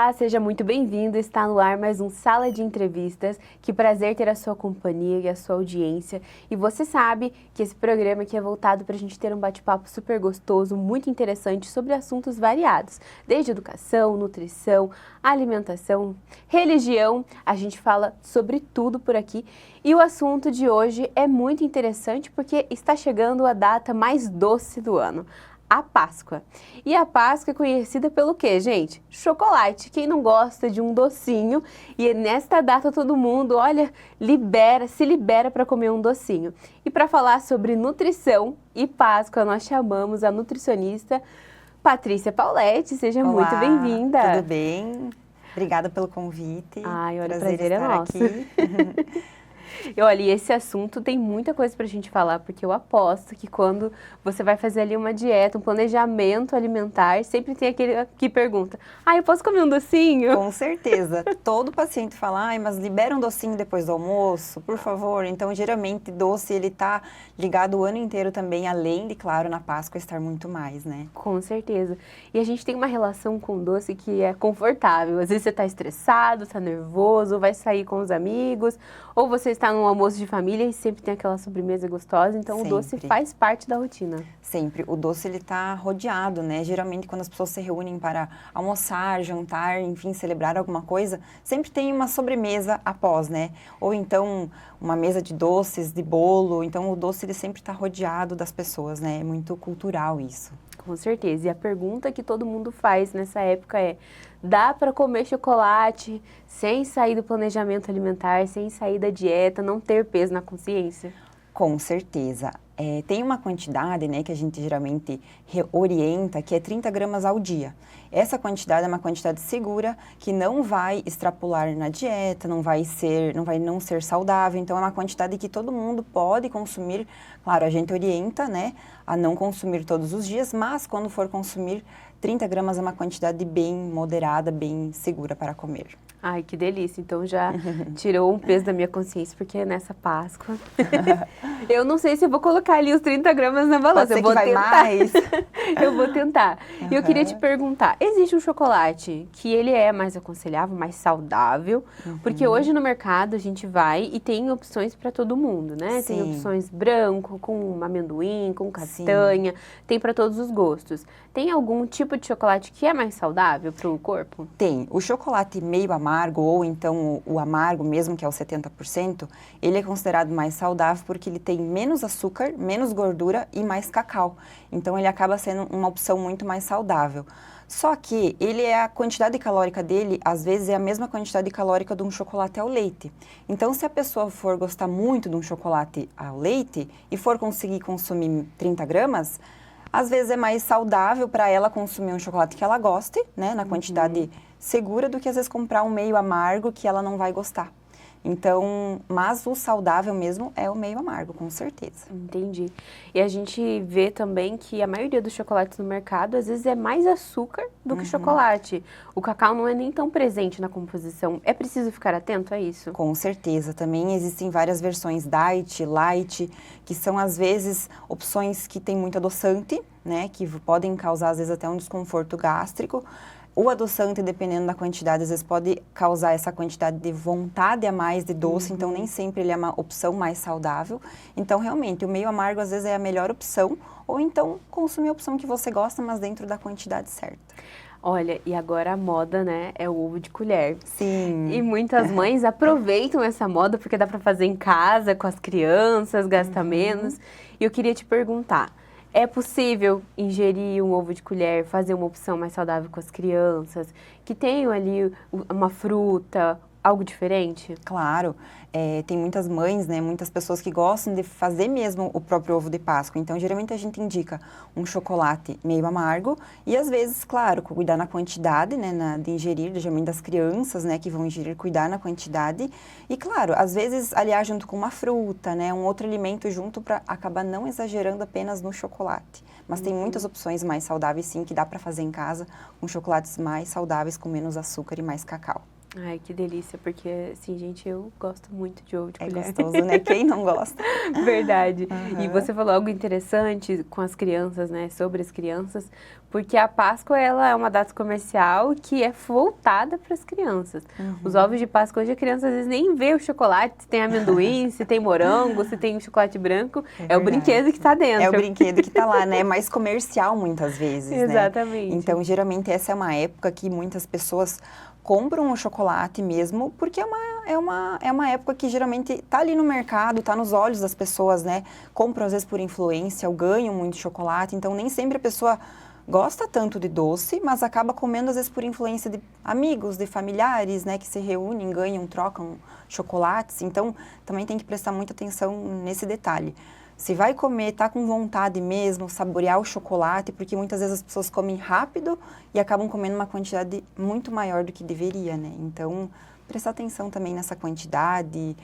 Olá, seja muito bem-vindo. Está no ar mais um Sala de Entrevistas. Que prazer ter a sua companhia e a sua audiência. E você sabe que esse programa aqui é voltado para a gente ter um bate-papo super gostoso, muito interessante sobre assuntos variados. Desde educação, nutrição, alimentação, religião, a gente fala sobre tudo por aqui. E o assunto de hoje é muito interessante porque está chegando a data mais doce do ano. A Páscoa. E a Páscoa é conhecida pelo quê, gente? Chocolate. Quem não gosta de um docinho? E nesta data todo mundo, olha, se libera para comer um docinho. E para falar sobre nutrição e Páscoa, nós chamamos a nutricionista Patrícia Pauletti. Seja muito bem-vinda. Tudo bem? Obrigada pelo convite. Ai, olha, prazer é estar nosso. aqui. E olha, e esse assunto tem muita coisa pra gente falar, porque eu aposto que quando você vai fazer ali uma dieta, um planejamento alimentar, sempre tem aquele que pergunta, eu posso comer um docinho? Com certeza. Todo paciente fala, mas libera um docinho depois do almoço, por favor. Então, geralmente, doce, ele tá ligado o ano inteiro também, além de, claro, na Páscoa estar muito mais, né? Com certeza. E a gente tem uma relação com doce que é confortável. Às vezes você tá estressado, tá nervoso, vai sair com os amigos, ou você está num almoço de família e sempre tem aquela sobremesa gostosa, então Sempre. O doce faz parte da rotina. Sempre. O doce, ele tá rodeado, né? Geralmente, quando as pessoas se reúnem para almoçar, jantar, enfim, celebrar alguma coisa, sempre tem uma sobremesa após, né? Ou então, uma mesa de doces, de bolo. Então, o doce, ele sempre tá rodeado das pessoas, né? É muito cultural isso. Com certeza. E a pergunta que todo mundo faz nessa época é: dá para comer chocolate sem sair do planejamento alimentar, sem sair da dieta, não ter peso na consciência? Com certeza. Tem uma quantidade, né, que a gente geralmente orienta, que é 30 gramas ao dia. Essa quantidade é uma quantidade segura, que não vai extrapolar na dieta, não vai não ser saudável. Então, é uma quantidade que todo mundo pode consumir. Claro, a gente orienta, né, a não consumir todos os dias, mas quando for consumir, 30 gramas é uma quantidade bem moderada, bem segura para comer. Ai, que delícia. Então já tirou um peso da minha consciência, porque nessa Páscoa eu não sei se eu vou colocar ali os 30 gramas na balança. Pode ser que vai mais. Eu vou tentar. E eu queria te perguntar, existe um chocolate que ele é mais aconselhável, mais saudável? Porque hoje no mercado a gente vai e tem opções para todo mundo, né? Sim. Tem opções branco, com amendoim, com castanha, tem para todos os gostos. Tem algum tipo de chocolate que é mais saudável para o corpo? Tem. O chocolate meio amargo, ou então o amargo mesmo, que é o 70%, ele é considerado mais saudável porque ele tem menos açúcar, menos gordura e mais cacau. Então, ele acaba sendo uma opção muito mais saudável. Só que a quantidade calórica dele, às vezes, é a mesma quantidade calórica de um chocolate ao leite. Então, se a pessoa for gostar muito de um chocolate ao leite e for conseguir consumir 30 gramas, às vezes é mais saudável para ela consumir um chocolate que ela goste, né, na quantidade segura, do que às vezes comprar um meio amargo que ela não vai gostar. Então, mas o saudável mesmo é o meio amargo, com certeza. Entendi. E a gente vê também que a maioria dos chocolates no mercado, às vezes, é mais açúcar do que chocolate. O cacau não é nem tão presente na composição. É preciso ficar atento a isso? Com certeza. Também existem várias versões diet, light, que são, às vezes, opções que têm muito adoçante, né, que podem causar, às vezes, até um desconforto gástrico. O adoçante, dependendo da quantidade, às vezes pode causar essa quantidade de vontade a mais de doce, então nem sempre ele é uma opção mais saudável. Então, realmente, o meio amargo às vezes é a melhor opção, ou então consumir a opção que você gosta, mas dentro da quantidade certa. Olha, e agora a moda, né, é o ovo de colher. Sim. E muitas mães aproveitam essa moda porque dá para fazer em casa, com as crianças, gasta menos. E eu queria te perguntar, é possível ingerir um ovo de colher, fazer uma opção mais saudável com as crianças, que tenham ali uma fruta, algo diferente? Claro, tem muitas mães, né, muitas pessoas que gostam de fazer mesmo o próprio ovo de Páscoa. Então, geralmente a gente indica um chocolate meio amargo e, às vezes, claro, cuidar na quantidade, né, de ingerir, geralmente das crianças, né, que vão ingerir, cuidar na quantidade. E, claro, às vezes, aliar junto com uma fruta, né, um outro alimento junto para acabar não exagerando apenas no chocolate. Mas tem muitas opções mais saudáveis, sim, que dá para fazer em casa, com chocolates mais saudáveis, com menos açúcar e mais cacau. Ai, que delícia, porque, assim, gente, eu gosto muito de ovo de É colher. gostoso, né? Quem não gosta? Verdade. E Aham. você falou algo interessante com as crianças, né, sobre as crianças, porque a Páscoa, ela é uma data comercial que é voltada para as crianças. Os ovos de Páscoa, hoje a criança às vezes nem vê o chocolate, se tem amendoim, se tem morango, se tem chocolate branco, é o Verdade. brinquedo que está É o dentro. brinquedo que tá lá, né? É mais comercial muitas vezes, né? Exatamente. Então, geralmente, essa é uma época que muitas pessoas compram o chocolate mesmo, porque é uma época que geralmente tá ali no mercado, tá nos olhos das pessoas, né? Compram às vezes por influência ou ganham muito chocolate, então nem sempre a pessoa gosta tanto de doce, mas acaba comendo às vezes por influência de amigos, de familiares, né? Que se reúnem, ganham, trocam chocolates, então também tem que prestar muita atenção nesse detalhe. Se vai comer, tá com vontade mesmo, saborear o chocolate, porque muitas vezes as pessoas comem rápido e acabam comendo uma quantidade muito maior do que deveria, né? Então, prestar atenção também nessa quantidade,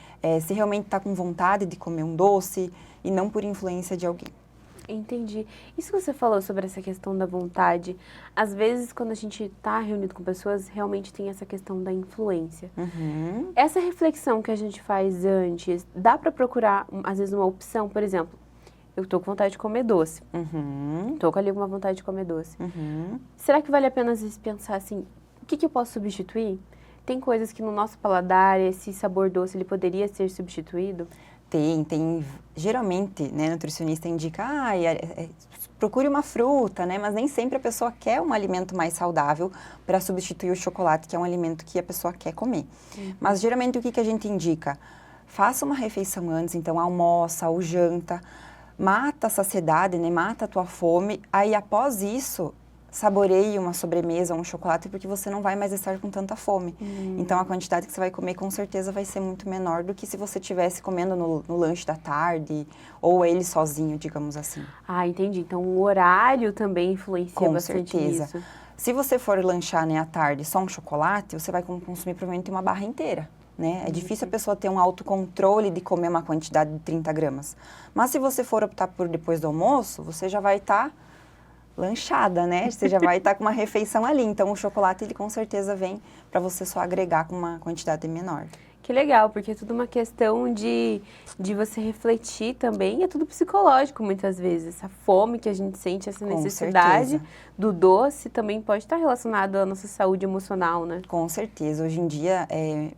se realmente tá com vontade de comer um doce e não por influência de alguém. Entendi. Isso que você falou sobre essa questão da vontade, às vezes quando a gente está reunido com pessoas, realmente tem essa questão da influência. Uhum. Essa reflexão que a gente faz antes, dá para procurar, às vezes, uma opção? Por exemplo, eu tô com vontade de comer doce. Uhum. Tô ali com uma vontade de comer doce. Uhum. Será que vale a pena, às vezes, pensar assim, o que eu posso substituir? Tem coisas que no nosso paladar, esse sabor doce, ele poderia ser substituído? Tem. Geralmente, né, nutricionista indica, procure uma fruta, né? Mas nem sempre a pessoa quer um alimento mais saudável para substituir o chocolate, que é um alimento que a pessoa quer comer. Mas geralmente o que a gente indica? Faça uma refeição antes, então almoça ou janta, mata a saciedade, né? Mata a tua fome, aí após isso saboreie uma sobremesa ou um chocolate, porque você não vai mais estar com tanta fome. Então, a quantidade que você vai comer, com certeza, vai ser muito menor do que se você estivesse comendo no lanche da tarde, ou ele sozinho, digamos assim. Ah, entendi. Então, o horário também influencia Com bastante certeza. nisso. Se você for lanchar, né, à tarde só um chocolate, você vai consumir provavelmente uma barra inteira. Né? É difícil a pessoa ter um autocontrole de comer uma quantidade de 30 gramas. Mas se você for optar por depois do almoço, você já vai estar lanchada, né? Você já vai estar com uma refeição ali. Então, o chocolate, ele com certeza vem para você só agregar com uma quantidade menor. Que legal, porque é tudo uma questão de você refletir também, e é tudo psicológico muitas vezes. Essa fome que a gente sente, essa Com necessidade certeza. do doce também pode estar relacionado à nossa saúde emocional, né? Com certeza. Hoje em dia,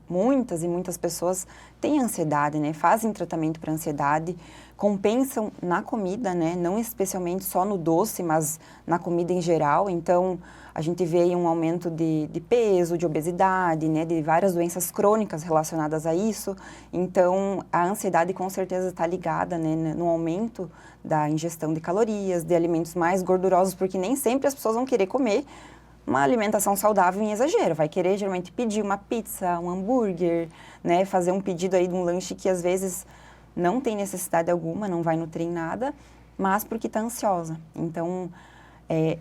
muitas e muitas pessoas têm ansiedade, né? Fazem tratamento para ansiedade, compensam na comida, né? Não especialmente só no doce, mas na comida em geral. Então, a gente vê aí um aumento de peso, de obesidade, né? De várias doenças crônicas relacionadas a isso. Então, a ansiedade com certeza está ligada, né? No aumento da ingestão de calorias, de alimentos mais gordurosos, porque nem sempre as pessoas vão querer comer uma alimentação saudável em exagero. Vai querer geralmente pedir uma pizza, um hambúrguer, né? Fazer um pedido aí de um lanche que às vezes não tem necessidade alguma, não vai nutrir em nada, mas porque está ansiosa. Então,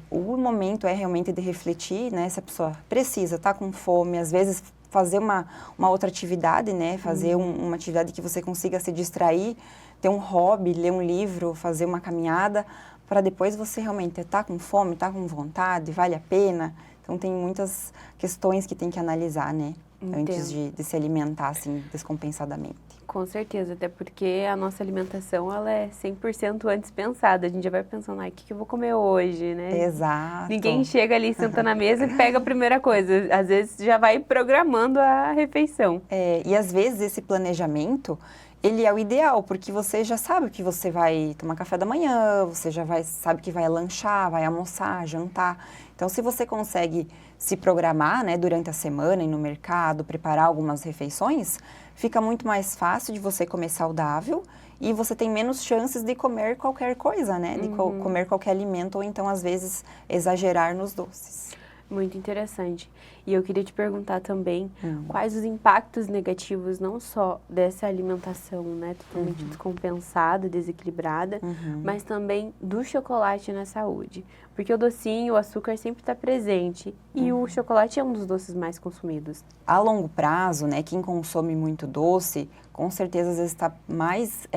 o momento é realmente de refletir, né? Se a pessoa precisa, está com fome, às vezes fazer uma outra atividade, né? Fazer uma atividade que você consiga se distrair, ter um hobby, ler um livro, fazer uma caminhada, para depois você realmente estar com fome, estar com vontade, vale a pena. Então, tem muitas questões que tem que analisar, né? Antes de se alimentar, assim, descompensadamente. Com certeza, até porque a nossa alimentação, ela é 100% antes pensada. A gente já vai pensando, o que eu vou comer hoje, né? Exato. Ninguém chega ali, senta na mesa e pega a primeira coisa. Às vezes já vai programando a refeição. E às vezes esse planejamento, ele é o ideal, porque você já sabe que você vai tomar café da manhã, você já sabe que vai lanchar, vai almoçar, jantar. Então, se você consegue se programar, né, durante a semana, ir no mercado, preparar algumas refeições, fica muito mais fácil de você comer saudável e você tem menos chances de comer qualquer coisa, né, de comer qualquer alimento ou então, às vezes, exagerar nos doces. Muito interessante. E eu queria te perguntar também quais os impactos negativos, não só dessa alimentação, né, totalmente descompensada, desequilibrada, mas também do chocolate na saúde. Porque o docinho, o açúcar sempre está presente e o chocolate é um dos doces mais consumidos. A longo prazo, né, quem consome muito doce, com certeza às vezes está mais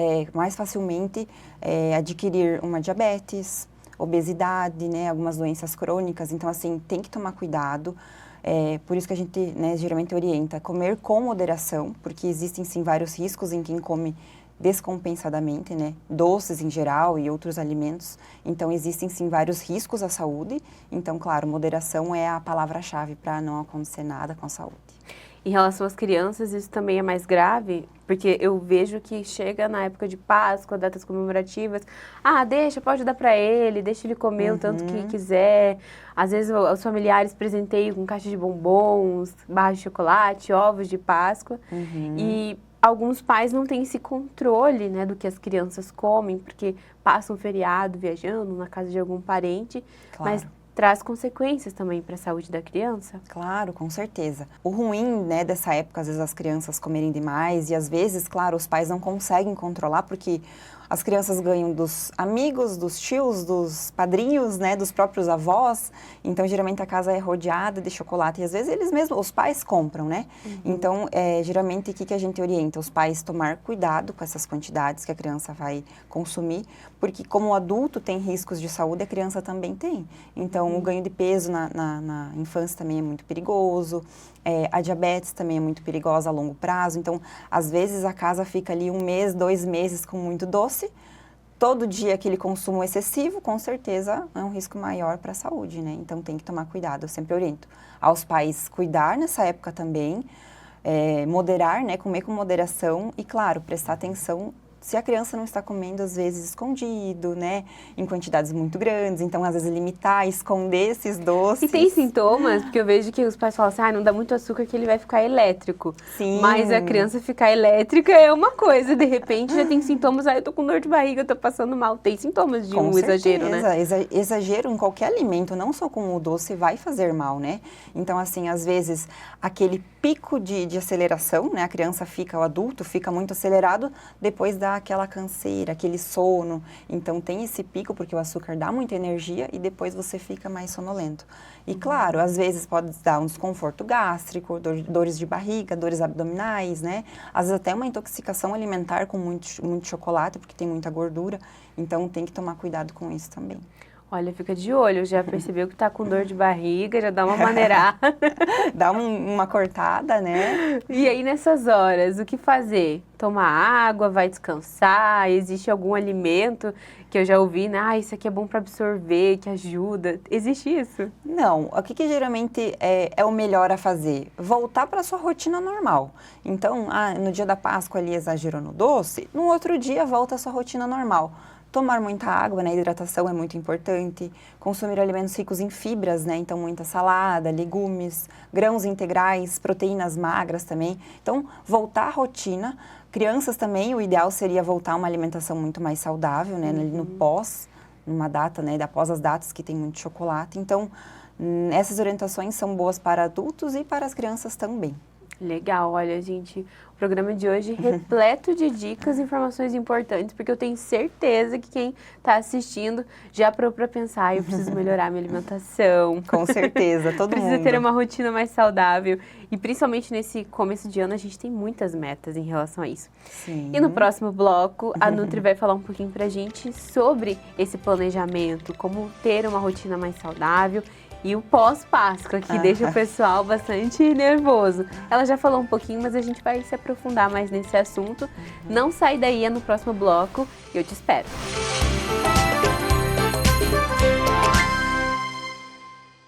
facilmente adquirir uma diabetes, obesidade, né, algumas doenças crônicas. Então, assim, tem que tomar cuidado. Por isso que a gente, né, geralmente orienta a comer com moderação, porque existem sim vários riscos em quem come descompensadamente, né, doces em geral e outros alimentos. Então existem sim vários riscos à saúde. Então, claro, moderação é a palavra-chave para não acontecer nada com a saúde. Em relação às crianças, isso também é mais grave, porque eu vejo que chega na época de Páscoa, datas comemorativas, pode dar para ele, deixa ele comer o tanto que quiser. Às vezes os familiares presenteiam com caixa de bombons, barra de chocolate, ovos de Páscoa. E alguns pais não têm esse controle, né, do que as crianças comem, porque passam um feriado viajando na casa de algum parente, mas traz consequências também para a saúde da criança? Claro, com certeza. O ruim, né, dessa época, às vezes as crianças comerem demais e às vezes, claro, os pais não conseguem controlar porque as crianças ganham dos amigos, dos tios, dos padrinhos, né, dos próprios avós. Então, geralmente a casa é rodeada de chocolate e às vezes eles mesmos, os pais compram, né? Então, geralmente o que a gente orienta? Os pais tomar cuidado com essas quantidades que a criança vai consumir, porque como o adulto tem riscos de saúde, a criança também tem. Então, o ganho de peso na infância também é muito perigoso. A diabetes também é muito perigosa a longo prazo. Então, às vezes a casa fica ali 1 mês, 2 meses com muito doce. Todo dia aquele consumo excessivo, com certeza, é um risco maior para a saúde, né? Então, tem que tomar cuidado. Eu sempre oriento aos pais cuidar nessa época também, moderar, né? Comer com moderação e, claro, prestar atenção se a criança não está comendo, às vezes, escondido, né? Em quantidades muito grandes. Então, às vezes, limitar, esconder esses doces. E tem sintomas, porque eu vejo que os pais falam assim, não dá muito açúcar que ele vai ficar elétrico. Sim. Mas a criança ficar elétrica é uma coisa, de repente já tem sintomas, eu tô com dor de barriga, eu tô passando mal. Tem sintomas de exagero, né? Exagero em qualquer alimento, não só com o doce, vai fazer mal, né? Então, assim, às vezes, aquele pico de aceleração, né? A criança fica, o adulto fica muito acelerado, depois dá aquela canseira, aquele sono. Então, tem esse pico, porque o açúcar dá muita energia e depois você fica mais sonolento. E, claro, às vezes pode dar um desconforto gástrico, dores de barriga, dores abdominais, né? Às vezes até uma intoxicação alimentar com muito chocolate, porque tem muita gordura. Então, tem que tomar cuidado com isso também. Olha, fica de olho, já percebeu que tá com dor de barriga, já dá uma maneirada. Dá uma cortada, né? E aí, nessas horas, o que fazer? Tomar água, vai descansar? Existe algum alimento que eu já ouvi, né? Isso aqui é bom para absorver, que ajuda. Existe isso? Não. O que geralmente é o melhor a fazer? Voltar para a sua rotina normal. Então, no dia da Páscoa ali exagerou no doce, no outro dia volta à sua rotina normal. Tomar muita água, né? Hidratação é muito importante. Consumir alimentos ricos em fibras, né? Então, muita salada, legumes, grãos integrais, proteínas magras também. Então, voltar à rotina. Crianças também, o ideal seria voltar a uma alimentação muito mais saudável, né? No numa data, né? Após as datas que tem muito chocolate. Então, essas orientações são boas para adultos e para as crianças também. Legal, olha, gente, o programa de hoje repleto de dicas e informações importantes, porque eu tenho certeza que quem está assistindo já parou para pensar, eu preciso melhorar minha alimentação. Com certeza, todo mundo. Precisa ter uma rotina mais saudável. E principalmente nesse começo de ano, a gente tem muitas metas em relação a isso. Sim. E no próximo bloco, a Nutri vai falar um pouquinho pra gente sobre esse planejamento, como ter uma rotina mais saudável. E o pós-Páscoa, que deixa o pessoal bastante nervoso. Ela já falou um pouquinho, mas a gente vai se aprofundar mais nesse assunto. Não sai daí, é no próximo bloco e eu te espero.